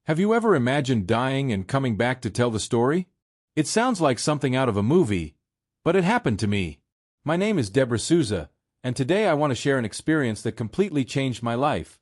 Have you ever imagined dying and coming back to tell the story? It sounds like something out of a movie, but it happened to me. My name is Deborah Souza, and today I want to share an experience that completely changed my life.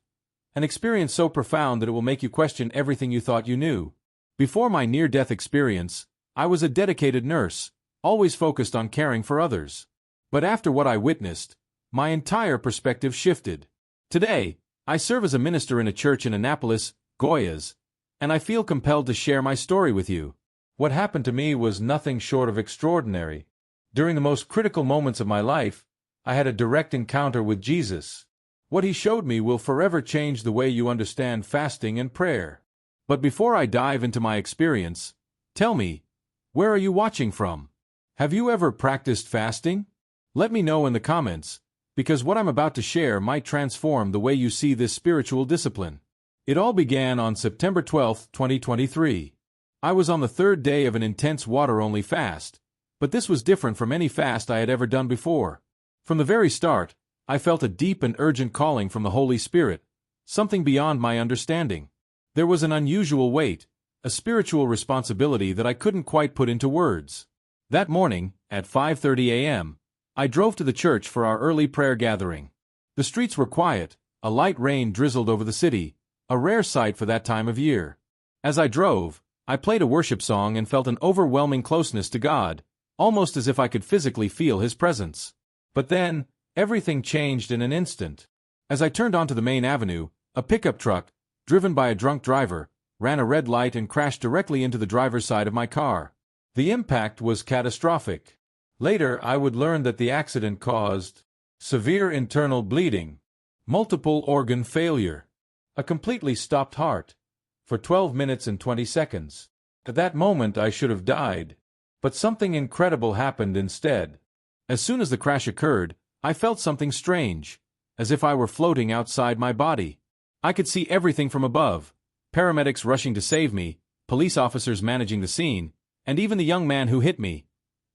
An experience so profound that it will make you question everything you thought you knew. Before my near-death experience, I was a dedicated nurse, always focused on caring for others. But after what I witnessed, my entire perspective shifted. Today, I serve as a minister in a church in Annapolis, Goiás, and I feel compelled to share my story with you. What happened to me was nothing short of extraordinary. During the most critical moments of my life, I had a direct encounter with Jesus. What he showed me will forever change the way you understand fasting and prayer. But before I dive into my experience, tell me, where are you watching from? Have you ever practiced fasting? Let me know in the comments, because what I'm about to share might transform the way you see this spiritual discipline. It all began on September 12, 2023. I was on the third day of an intense water-only fast, but this was different from any fast I had ever done before. From the very start, I felt a deep and urgent calling from the Holy Spirit, something beyond my understanding. There was an unusual weight, a spiritual responsibility that I couldn't quite put into words. That morning, at 5:30 a.m., I drove to the church for our early prayer gathering. The streets were quiet, a light rain drizzled over the city, a rare sight for that time of year. As I drove, I played a worship song and felt an overwhelming closeness to God, almost as if I could physically feel His presence. But then, everything changed in an instant. As I turned onto the main avenue, a pickup truck, driven by a drunk driver, ran a red light and crashed directly into the driver's side of my car. The impact was catastrophic. Later, I would learn that the accident caused severe internal bleeding, multiple organ failure, a completely stopped heart, for 12 minutes and 20 seconds. At that moment, I should have died. But something incredible happened instead. As soon as the crash occurred, I felt something strange, as if I were floating outside my body. I could see everything from above, paramedics rushing to save me, police officers managing the scene, and even the young man who hit me,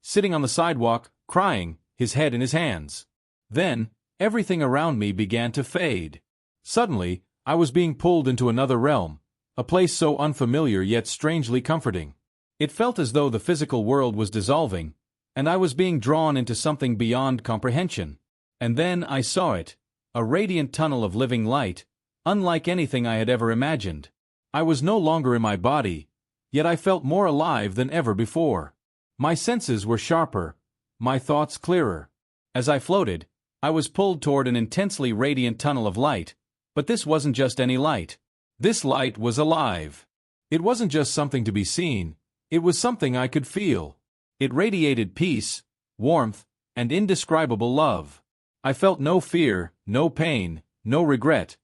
sitting on the sidewalk, crying, his head in his hands. Then, everything around me began to fade. Suddenly, I was being pulled into another realm, a place so unfamiliar yet strangely comforting. It felt as though the physical world was dissolving, and I was being drawn into something beyond comprehension. And then I saw it, a radiant tunnel of living light, unlike anything I had ever imagined. I was no longer in my body, yet I felt more alive than ever before. My senses were sharper, my thoughts clearer. As I floated, I was pulled toward an intensely radiant tunnel of light, but this wasn't just any light. This light was alive. It wasn't just something to be seen, it was something I could feel. It radiated peace, warmth, and indescribable love. I felt no fear, no pain, no regret,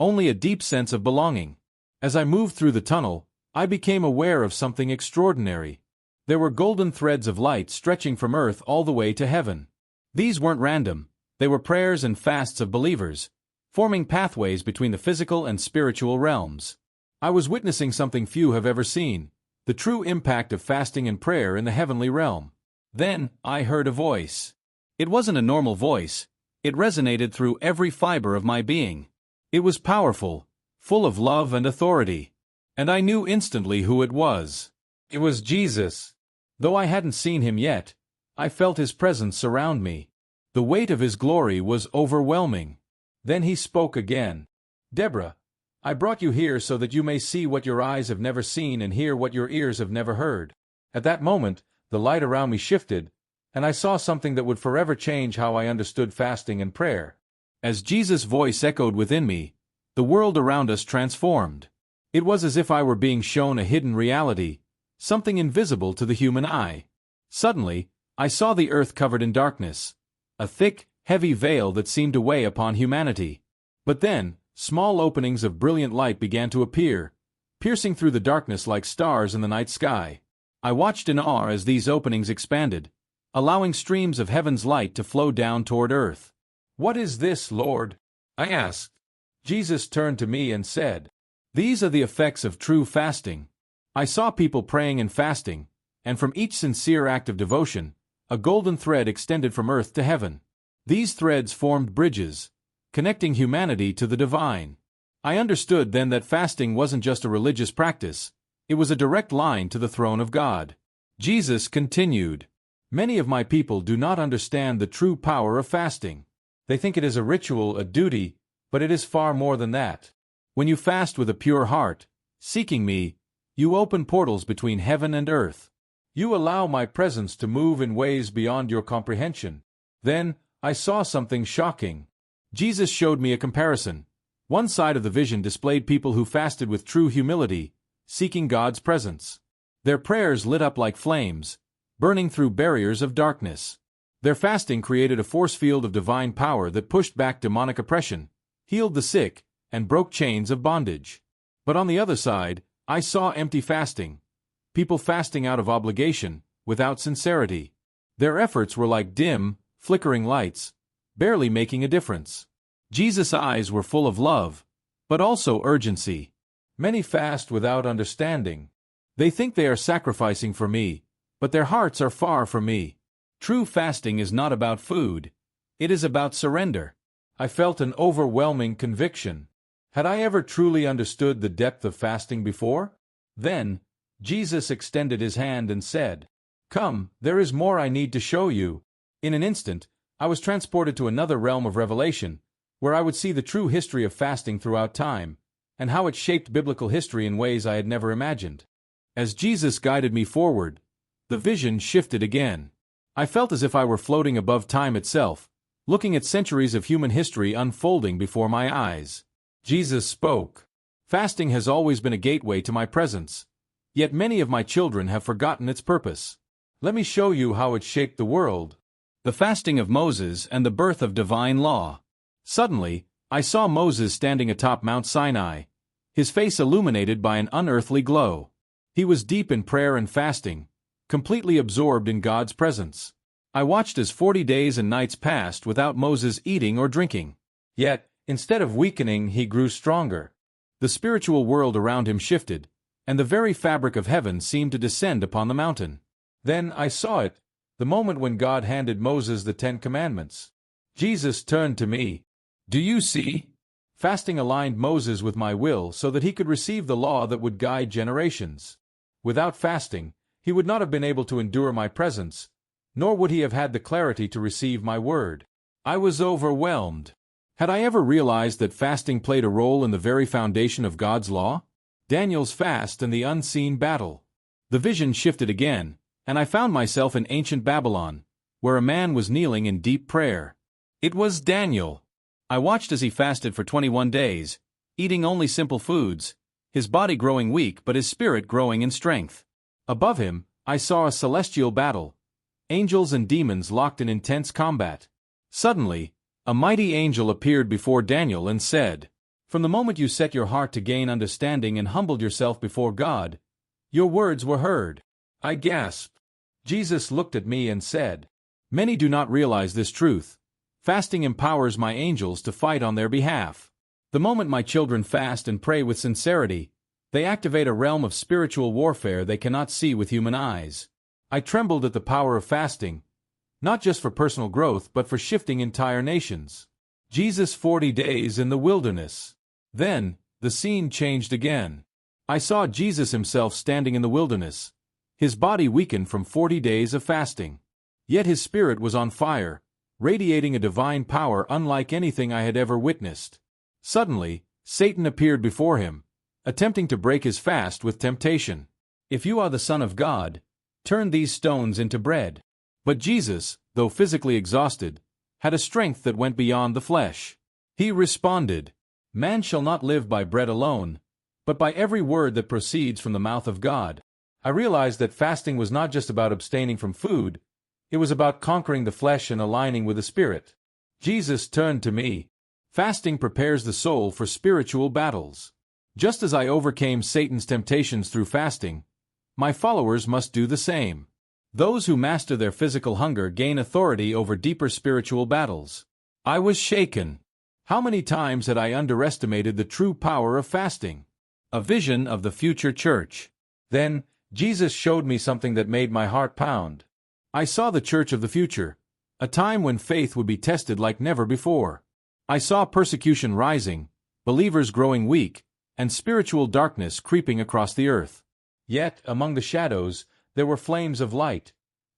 only a deep sense of belonging. As I moved through the tunnel, I became aware of something extraordinary. There were golden threads of light stretching from earth all the way to heaven. These weren't random, they were prayers and fasts of believers, forming pathways between the physical and spiritual realms. I was witnessing something few have ever seen, the true impact of fasting and prayer in the heavenly realm. Then, I heard a voice. It wasn't a normal voice, it resonated through every fiber of my being. It was powerful, full of love and authority. And I knew instantly who it was. It was Jesus. Though I hadn't seen him yet, I felt his presence surround me. The weight of his glory was overwhelming. Then he spoke again. "Deborah, I brought you here so that you may see what your eyes have never seen and hear what your ears have never heard." At that moment, the light around me shifted, and I saw something that would forever change how I understood fasting and prayer. As Jesus' voice echoed within me, the world around us transformed. It was as if I were being shown a hidden reality, something invisible to the human eye. Suddenly, I saw the earth covered in darkness, a thick, heavy veil that seemed to weigh upon humanity. But then, small openings of brilliant light began to appear, piercing through the darkness like stars in the night sky. I watched in awe as these openings expanded, allowing streams of heaven's light to flow down toward earth. "What is this, Lord?" I asked. Jesus turned to me and said, "These are the effects of true fasting." I saw people praying and fasting, and from each sincere act of devotion, a golden thread extended from earth to heaven. These threads formed bridges, connecting humanity to the divine. I understood then that fasting wasn't just a religious practice, it was a direct line to the throne of God. Jesus continued, "Many of my people do not understand the true power of fasting. They think it is a ritual, a duty, but it is far more than that. When you fast with a pure heart, seeking me, you open portals between heaven and earth. You allow my presence to move in ways beyond your comprehension." Then, I saw something shocking. Jesus showed me a comparison. One side of the vision displayed people who fasted with true humility, seeking God's presence. Their prayers lit up like flames, burning through barriers of darkness. Their fasting created a force field of divine power that pushed back demonic oppression, healed the sick, and broke chains of bondage. But on the other side, I saw empty fasting. People fasting out of obligation, without sincerity. Their efforts were like dim, flickering lights, barely making a difference. Jesus' eyes were full of love, but also urgency. Many fast without understanding. They think they are sacrificing for me, but their hearts are far from me. True fasting is not about food. It is about surrender. I felt an overwhelming conviction. Had I ever truly understood the depth of fasting before? Then, Jesus extended his hand and said, "Come, there is more I need to show you." In an instant, I was transported to another realm of revelation, where I would see the true history of fasting throughout time, and how it shaped biblical history in ways I had never imagined. As Jesus guided me forward, the vision shifted again. I felt as if I were floating above time itself, looking at centuries of human history unfolding before my eyes. Jesus spoke. "Fasting has always been a gateway to my presence, yet many of my children have forgotten its purpose. Let me show you how it shaped the world." The fasting of Moses and the birth of divine law. Suddenly, I saw Moses standing atop Mount Sinai, his face illuminated by an unearthly glow. He was deep in prayer and fasting, completely absorbed in God's presence. I watched as 40 days and nights passed without Moses eating or drinking. Yet, instead of weakening, he grew stronger. The spiritual world around him shifted, and the very fabric of heaven seemed to descend upon the mountain. Then I saw it, the moment when God handed Moses the 10 Commandments. Jesus turned to me. "Do you see? Fasting aligned Moses with my will so that he could receive the law that would guide generations. Without fasting, he would not have been able to endure my presence, nor would he have had the clarity to receive my word." I was overwhelmed. Had I ever realized that fasting played a role in the very foundation of God's law? Daniel's fast and the unseen battle. The vision shifted again, and I found myself in ancient Babylon, where a man was kneeling in deep prayer. It was Daniel. I watched as he fasted for 21 days, eating only simple foods, his body growing weak but his spirit growing in strength. Above him, I saw a celestial battle, angels and demons locked in intense combat. Suddenly, a mighty angel appeared before Daniel and said, "From the moment you set your heart to gain understanding and humbled yourself before God, your words were heard." I gasped. Jesus looked at me and said, "Many do not realize this truth. Fasting empowers my angels to fight on their behalf. The moment my children fast and pray with sincerity, they activate a realm of spiritual warfare they cannot see with human eyes." I trembled at the power of fasting, not just for personal growth but for shifting entire nations. Jesus' 40 days in the wilderness. Then, the scene changed again. I saw Jesus himself standing in the wilderness, his body weakened from 40 days of fasting. Yet his spirit was on fire, radiating a divine power unlike anything I had ever witnessed. Suddenly, Satan appeared before him, attempting to break his fast with temptation. "If you are the Son of God, turn these stones into bread." But Jesus, though physically exhausted, had a strength that went beyond the flesh. He responded, "Man shall not live by bread alone, but by every word that proceeds from the mouth of God." I realized that fasting was not just about abstaining from food, it was about conquering the flesh and aligning with the Spirit. Jesus turned to me. "Fasting prepares the soul for spiritual battles. Just as I overcame Satan's temptations through fasting, my followers must do the same. Those who master their physical hunger gain authority over deeper spiritual battles." I was shaken. How many times had I underestimated the true power of fasting? A vision of the future church. Then, Jesus showed me something that made my heart pound. I saw the church of the future, a time when faith would be tested like never before. I saw persecution rising, believers growing weak, and spiritual darkness creeping across the earth. Yet, among the shadows, there were flames of light,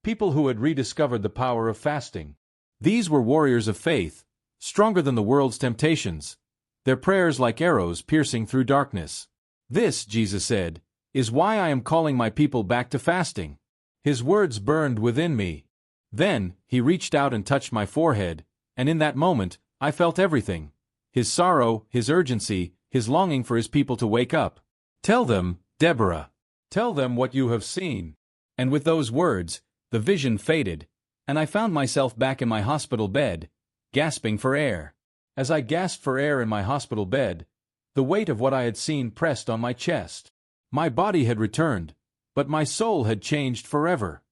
people who had rediscovered the power of fasting. These were warriors of faith, stronger than the world's temptations, their prayers like arrows piercing through darkness. This, Jesus said, is why I am calling my people back to fasting. His words burned within me. Then, he reached out and touched my forehead, and in that moment, I felt everything. His sorrow, his urgency, his longing for his people to wake up. Tell them, Deborah. Tell them what you have seen. And with those words, the vision faded, and I found myself back in my hospital bed, gasping for air. As I gasped for air in my hospital bed, the weight of what I had seen pressed on my chest. My body had returned, but my soul had changed forever.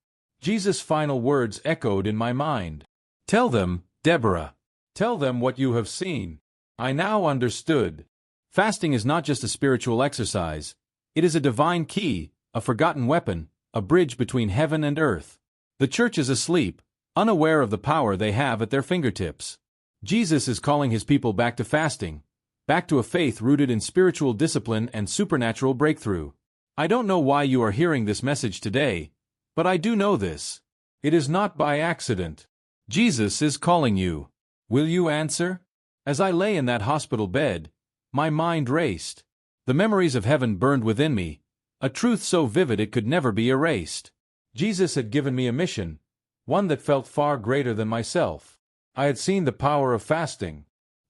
Jesus' final words echoed in my mind. Tell them, Deborah. Tell them what you have seen. I now understood. Fasting is not just a spiritual exercise. It is a divine key, a forgotten weapon, a bridge between heaven and earth. The church is asleep, unaware of the power they have at their fingertips. Jesus is calling his people back to fasting, back to a faith rooted in spiritual discipline and supernatural breakthrough. I don't know why you are hearing this message today, but I do know this. It is not by accident. Jesus is calling you. Will you answer? As I lay in that hospital bed, my mind raced. The memories of heaven burned within me, a truth so vivid it could never be erased. Jesus had given me a mission, one that felt far greater than myself. I had seen the power of fasting.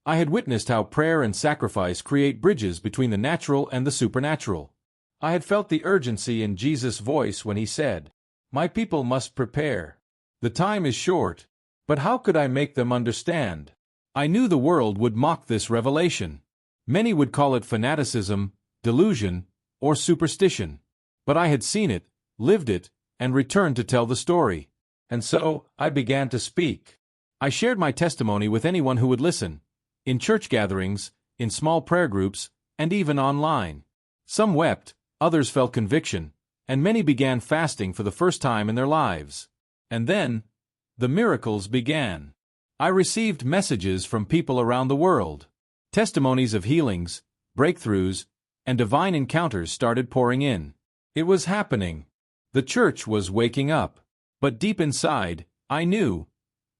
I had witnessed how prayer and sacrifice create bridges between the natural and the supernatural. I had felt the urgency in Jesus' voice when he said, "My people must prepare. The time is short." But how could I make them understand? I knew the world would mock this revelation. Many would call it fanaticism, delusion, or superstition. But I had seen it, lived it, and returned to tell the story. And so, I began to speak. I shared my testimony with anyone who would listen, in church gatherings, in small prayer groups, and even online. Some wept, others felt conviction, and many began fasting for the first time in their lives. And then, the miracles began. I received messages from people around the world. Testimonies of healings, breakthroughs, and divine encounters started pouring in. It was happening. The church was waking up. But deep inside, I knew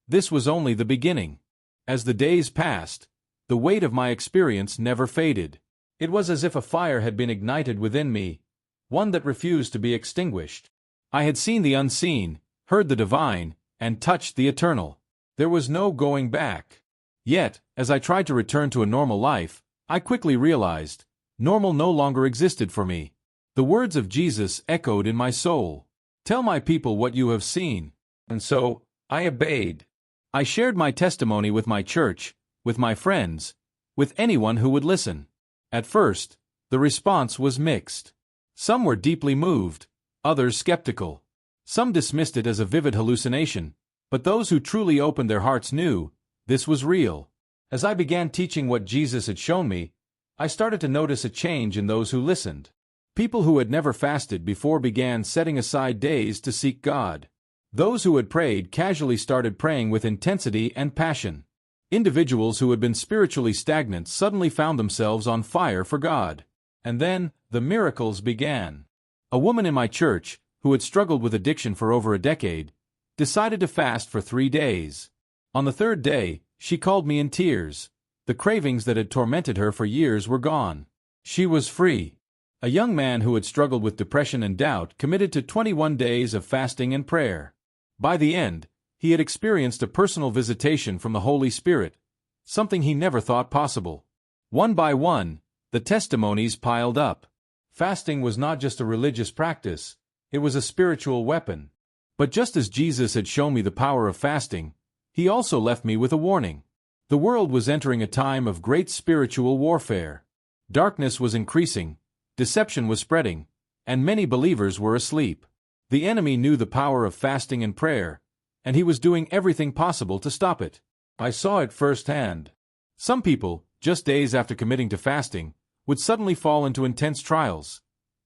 this was only the beginning. As the days passed, the weight of my experience never faded. It was as if a fire had been ignited within me, one that refused to be extinguished. I had seen the unseen, heard the divine, and touched the eternal. There was no going back. Yet, as I tried to return to a normal life, I quickly realized, normal no longer existed for me. The words of Jesus echoed in my soul. Tell my people what you have seen. And so, I obeyed. I shared my testimony with my church, with my friends, with anyone who would listen. At first, the response was mixed. Some were deeply moved, others skeptical. Some dismissed it as a vivid hallucination, but those who truly opened their hearts knew this was real. As I began teaching what Jesus had shown me, I started to notice a change in those who listened. People who had never fasted before began setting aside days to seek God. Those who had prayed casually started praying with intensity and passion. Individuals who had been spiritually stagnant suddenly found themselves on fire for God. And then, the miracles began. A woman in my church, who had struggled with addiction for over a decade, decided to fast for 3 days. On the 3rd day, she called me in tears. The cravings that had tormented her for years were gone. She was free. A young man who had struggled with depression and doubt committed to 21 days of fasting and prayer. By the end, he had experienced a personal visitation from the Holy Spirit, something he never thought possible. One by one, the testimonies piled up. Fasting was not just a religious practice, it was a spiritual weapon. But just as Jesus had shown me the power of fasting, he also left me with a warning. The world was entering a time of great spiritual warfare. Darkness was increasing, deception was spreading, and many believers were asleep. The enemy knew the power of fasting and prayer, and he was doing everything possible to stop it. I saw it firsthand. Some people, just days after committing to fasting, would suddenly fall into intense trials,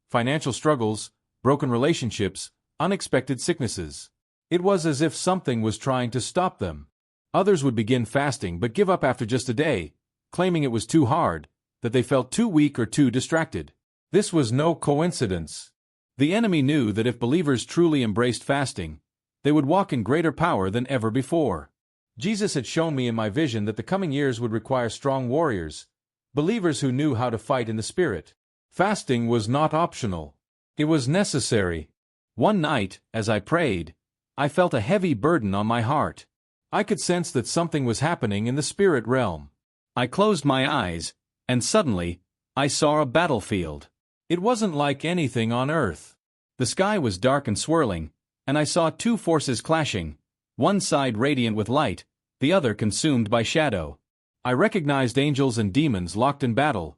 financial struggles, broken relationships, unexpected sicknesses. It was as if something was trying to stop them. Others would begin fasting but give up after just a day, claiming it was too hard, that they felt too weak or too distracted. This was no coincidence. The enemy knew that if believers truly embraced fasting, they would walk in greater power than ever before. Jesus had shown me in my vision that the coming years would require strong warriors, believers who knew how to fight in the Spirit. Fasting was not optional. It was necessary. One night, as I prayed, I felt a heavy burden on my heart. I could sense that something was happening in the spirit realm. I closed my eyes, and suddenly, I saw a battlefield. It wasn't like anything on earth. The sky was dark and swirling, and I saw two forces clashing, one side radiant with light, the other consumed by shadow. I recognized angels and demons locked in battle,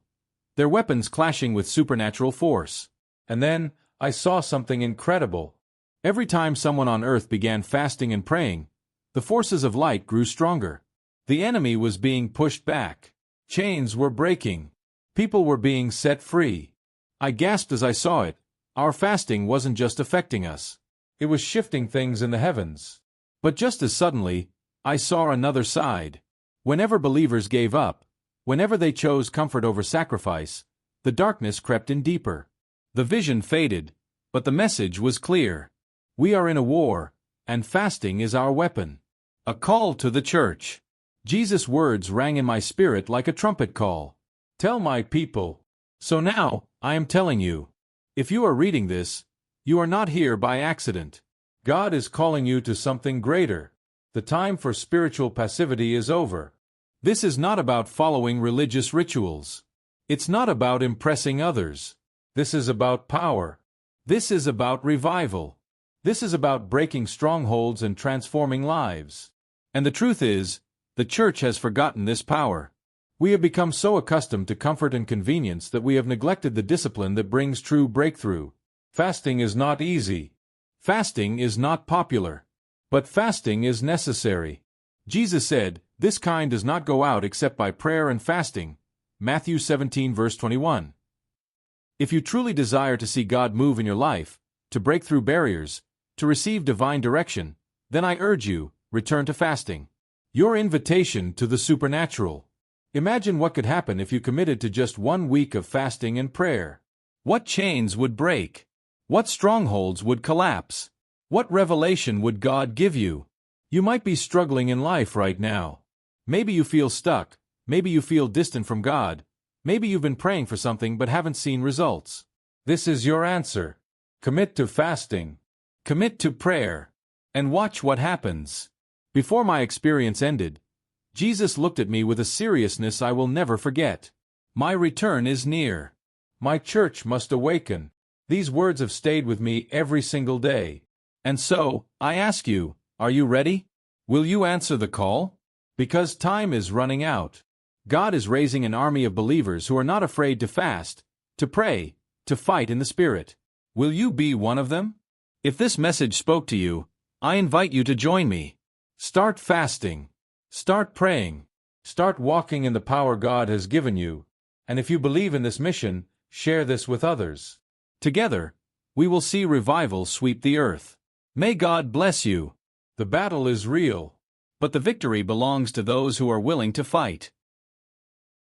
their weapons clashing with supernatural force. And then, I saw something incredible. Every time someone on earth began fasting and praying, the forces of light grew stronger. The enemy was being pushed back. Chains were breaking. People were being set free. I gasped as I saw it. Our fasting wasn't just affecting us. It was shifting things in the heavens. But just as suddenly, I saw another side. Whenever believers gave up, whenever they chose comfort over sacrifice, the darkness crept in deeper. The vision faded, but the message was clear. We are in a war, and fasting is our weapon. A call to the church. Jesus' words rang in my spirit like a trumpet call. Tell my people. So now, I am telling you. If you are reading this, you are not here by accident. God is calling you to something greater. The time for spiritual passivity is over. This is not about following religious rituals. It's not about impressing others. This is about power. This is about revival. This is about breaking strongholds and transforming lives. And the truth is, the church has forgotten this power. We have become so accustomed to comfort and convenience that we have neglected the discipline that brings true breakthrough. Fasting is not easy. Fasting is not popular. But fasting is necessary. Jesus said, "This kind does not go out except by prayer and fasting." Matthew 17 verse 21. If you truly desire to see God move in your life, to break through barriers, to receive divine direction, then I urge you, return to fasting. Your invitation to the supernatural. Imagine what could happen if you committed to just 1 week of fasting and prayer. What chains would break? What strongholds would collapse? What revelation would God give you? You might be struggling in life right now. Maybe you feel stuck. Maybe you feel distant from God. Maybe you've been praying for something but haven't seen results. This is your answer. Commit to fasting. Commit to prayer. And watch what happens. Before my experience ended, Jesus looked at me with a seriousness I will never forget. My return is near. My church must awaken. These words have stayed with me every single day. And so, I ask you, are you ready? Will you answer the call? Because time is running out. God is raising an army of believers who are not afraid to fast, to pray, to fight in the Spirit. Will you be one of them? If this message spoke to you, I invite you to join me. Start fasting. Start praying. Start walking in the power God has given you. And if you believe in this mission, share this with others. Together, we will see revival sweep the earth. May God bless you. The battle is real, but the victory belongs to those who are willing to fight.